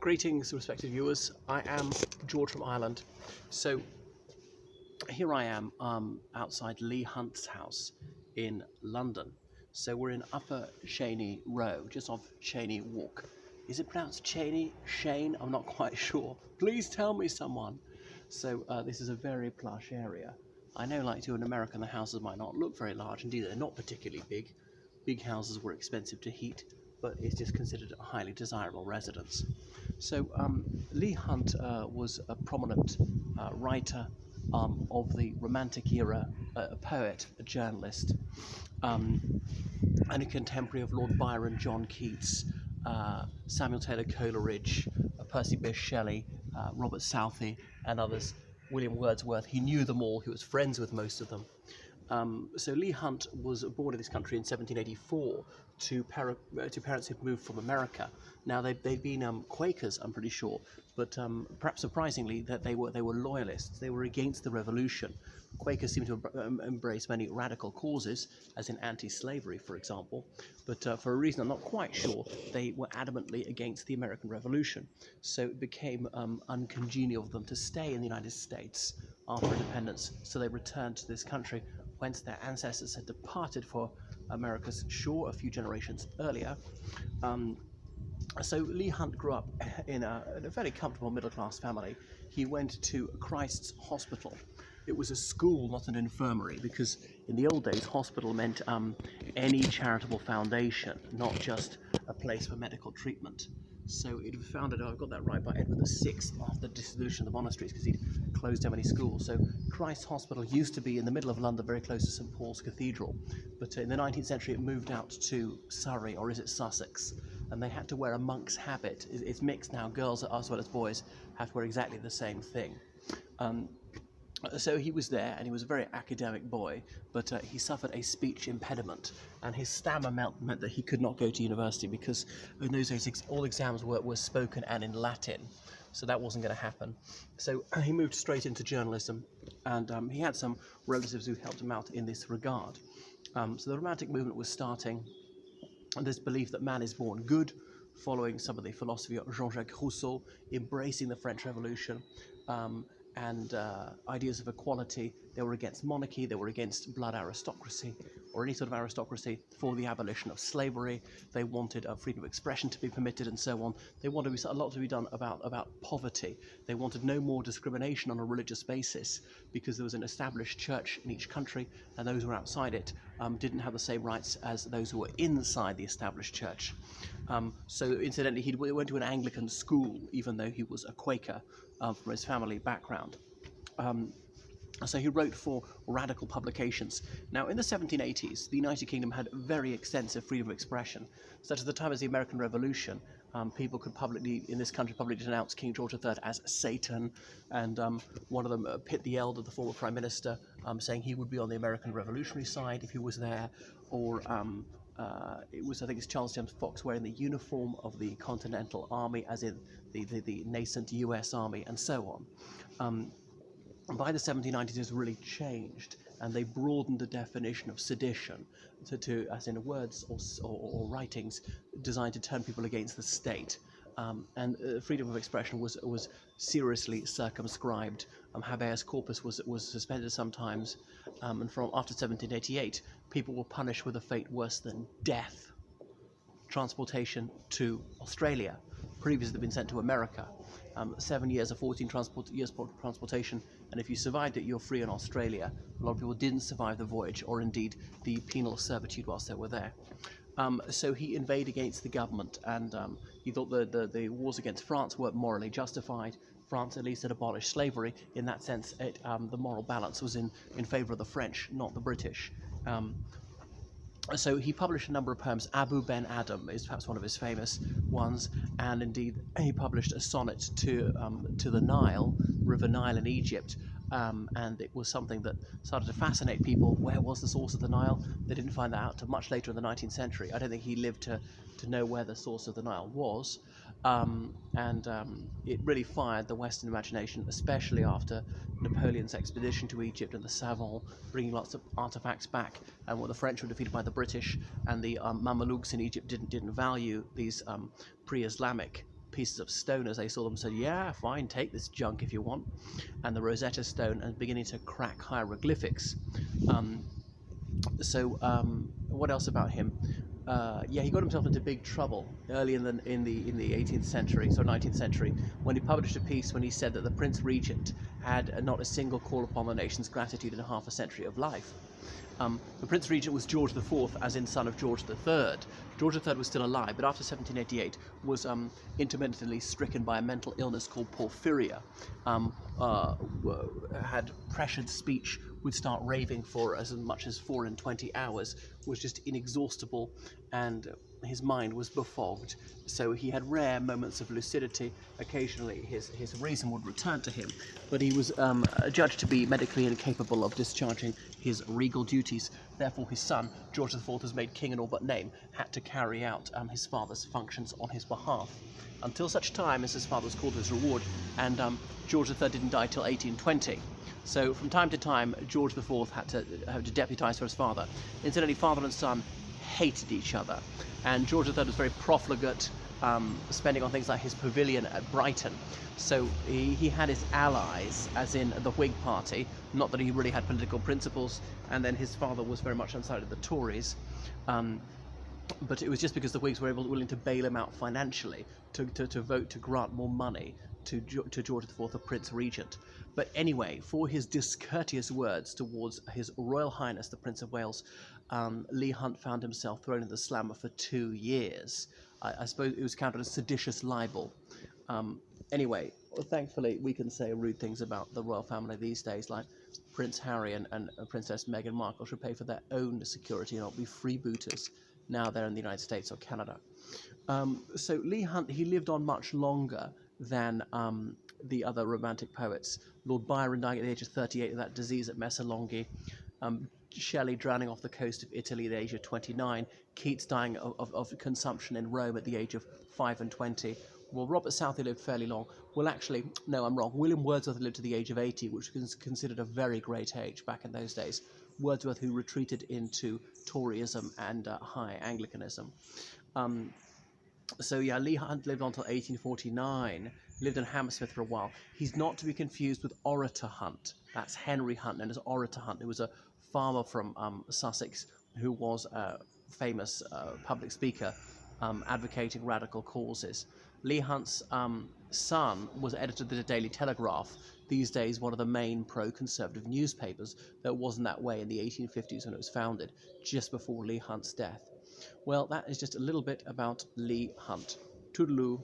Greetings, respected viewers. I am George from Ireland. So here I am outside Leigh Hunt's house in London. So we're in Upper Cheney Row, just off Cheney Walk. Is it pronounced Cheney? Shane? I'm not quite sure. Please tell me, someone. So this is a very plush area. I know, like to an American, the houses might not look very large. Indeed, they're not particularly big. Big houses were expensive to heat, but it's just considered a highly desirable residence. So Leigh Hunt was a prominent writer of the Romantic era, a poet, a journalist, and a contemporary of Lord Byron, John Keats, Samuel Taylor Coleridge, Percy Bysshe Shelley, Robert Southey, and others, William Wordsworth. He knew them all. He was friends with most of them. So Leigh Hunt was born in this country in 1784 to parents who'd moved from America. Now they'd been Quakers, I'm pretty sure, but perhaps surprisingly that they were loyalists. They were against the revolution. Quakers seem to embrace many radical causes, as in anti-slavery, for example, but for a reason I'm not quite sure, they were adamantly against the American Revolution. So it became uncongenial for them to stay in the United States after independence. So they returned to this country, whence their ancestors had departed for America's shore a few generations earlier. So Leigh Hunt grew up in a very comfortable middle-class family. He went to Christ's Hospital. It was a school, not an infirmary, because in the old days, hospital meant any charitable foundation, not just a place for medical treatment. So it was founded, I've got that right, by Edward VI after the dissolution of the monasteries, because he'd closed down many schools. So Christ's Hospital used to be in the middle of London, very close to St Paul's Cathedral. But in the 19th century, it moved out to Surrey, or is it Sussex? And they had to wear a monk's habit. It's mixed now. Girls as well as boys have to wear exactly the same thing. So he was there, and he was a very academic boy, but he suffered a speech impediment, and his stammer meant that he could not go to university, because in those days all exams were spoken and in Latin, so that wasn't going to happen. So he moved straight into journalism, and he had some relatives who helped him out in this regard. So the Romantic movement was starting, and this belief that man is born good, following some of the philosophy of Jean-Jacques Rousseau, embracing the French Revolution, and ideas of equality. They were against monarchy, they were against blood aristocracy, or any sort of aristocracy, for the abolition of slavery. They wanted freedom of expression to be permitted, and so on. They wanted a lot to be done about poverty. They wanted no more discrimination on a religious basis, because there was an established church in each country, and those who were outside it didn't have the same rights as those who were inside the established church. So incidentally, he went to an Anglican school, even though he was a Quaker from his family background. So he wrote for radical publications. Now, in the 1780s, the United Kingdom had very extensive freedom of expression, such as the time of the American Revolution. People could in this country, publicly denounce King George III as Satan, and one of them, Pitt the Elder, the former Prime Minister, saying he would be on the American Revolutionary side if he was there, or it was, I think it's Charles James Fox wearing the uniform of the Continental Army, as in the nascent US Army, and so on. By the 1790s, it's really changed, and they broadened the definition of sedition to as in words or writings designed to turn people against the state. And freedom of expression was seriously circumscribed. Habeas corpus was suspended sometimes, and from after 1788, people were punished with a fate worse than death. Transportation to Australia. Previously, they'd been sent to America. 7 years or 14 years transportation, and if you survived it, you're free in Australia. A lot of people didn't survive the voyage, or indeed the penal servitude whilst they were there. So he inveighed against the government, and he thought the wars against France weren't morally justified. France at least had abolished slavery. In that sense, the moral balance was in favour of the French, not the British. So he published a number of poems. Abu Ben Adhem is perhaps one of his famous ones, and indeed he published a sonnet to the Nile, River Nile in Egypt, and it was something that started to fascinate people. Where was the source of the Nile? They didn't find that out until much later in the 19th century. I don't think he lived to know where the source of the Nile was, and it really fired the Western imagination, especially after Napoleon's expedition to Egypt and the Savon, bringing lots of artifacts back, and when the French were defeated by the British, and the Mamelukes in Egypt didn't value these pre-Islamic pieces of stone as they saw them, said, "Yeah, fine, take this junk if you want," and the Rosetta Stone, and beginning to crack hieroglyphics. Um, what else about him? He got himself into big trouble early in the 18th century, so 19th century, when he published a piece when he said that the Prince Regent had not a single call upon the nation's gratitude in half a century of life. The Prince Regent was George IV, as in son of George III. George III was still alive, but after 1788 was intermittently stricken by a mental illness called porphyria. Had pressured speech, would start raving for as much as 24 hours, was just inexhaustible, and his mind was befogged. So he had rare moments of lucidity. Occasionally his reason would return to him, but he was judged to be medically incapable of discharging his regal duties. Therefore his son, George IV, was made king in all but name, had to carry out his father's functions on his behalf, until such time as his father was called to his reward, and George III didn't die till 1820. So from time to time, George IV had to deputise for his father. Incidentally, father and son hated each other, and George III was very profligate, spending on things like his pavilion at Brighton. So he had his allies, as in the Whig Party, not that he really had political principles, and then his father was very much on the side of the Tories. But it was just because the Whigs were willing to bail him out financially to vote to grant more money to George IV, the Prince Regent. But anyway, for his discourteous words towards His Royal Highness the Prince of Wales, Leigh Hunt found himself thrown in the slammer for 2 years. I suppose it was counted as seditious libel. Anyway, thankfully we can say rude things about the royal family these days, like Prince Harry and Princess Meghan Markle should pay for their own security and not be freebooters now they're in the United States or Canada. So Leigh Hunt, he lived on much longer than the other romantic poets. Lord Byron dying at the age of 38 of that disease at Messalonghi. Shelley drowning off the coast of Italy at the age of 29. Keats dying of consumption in Rome at the age of 25. Well, Robert Southey lived fairly long. Well, actually, no, I'm wrong. William Wordsworth lived to the age of 80, which was considered a very great age back in those days. Wordsworth, who retreated into Toryism and high Anglicanism. Leigh Hunt lived on until 1849, lived in Hammersmith for a while. He's not to be confused with Orator Hunt. That's Henry Hunt, known as Orator Hunt, who was a farmer from Sussex who was a famous public speaker advocating radical causes. Leigh Hunt's son was editor of the Daily Telegraph, these days one of the main pro-conservative newspapers, though it wasn't that way in the 1850s when it was founded, just before Leigh Hunt's death. Well, that is just a little bit about Leigh Hunt. Toodaloo.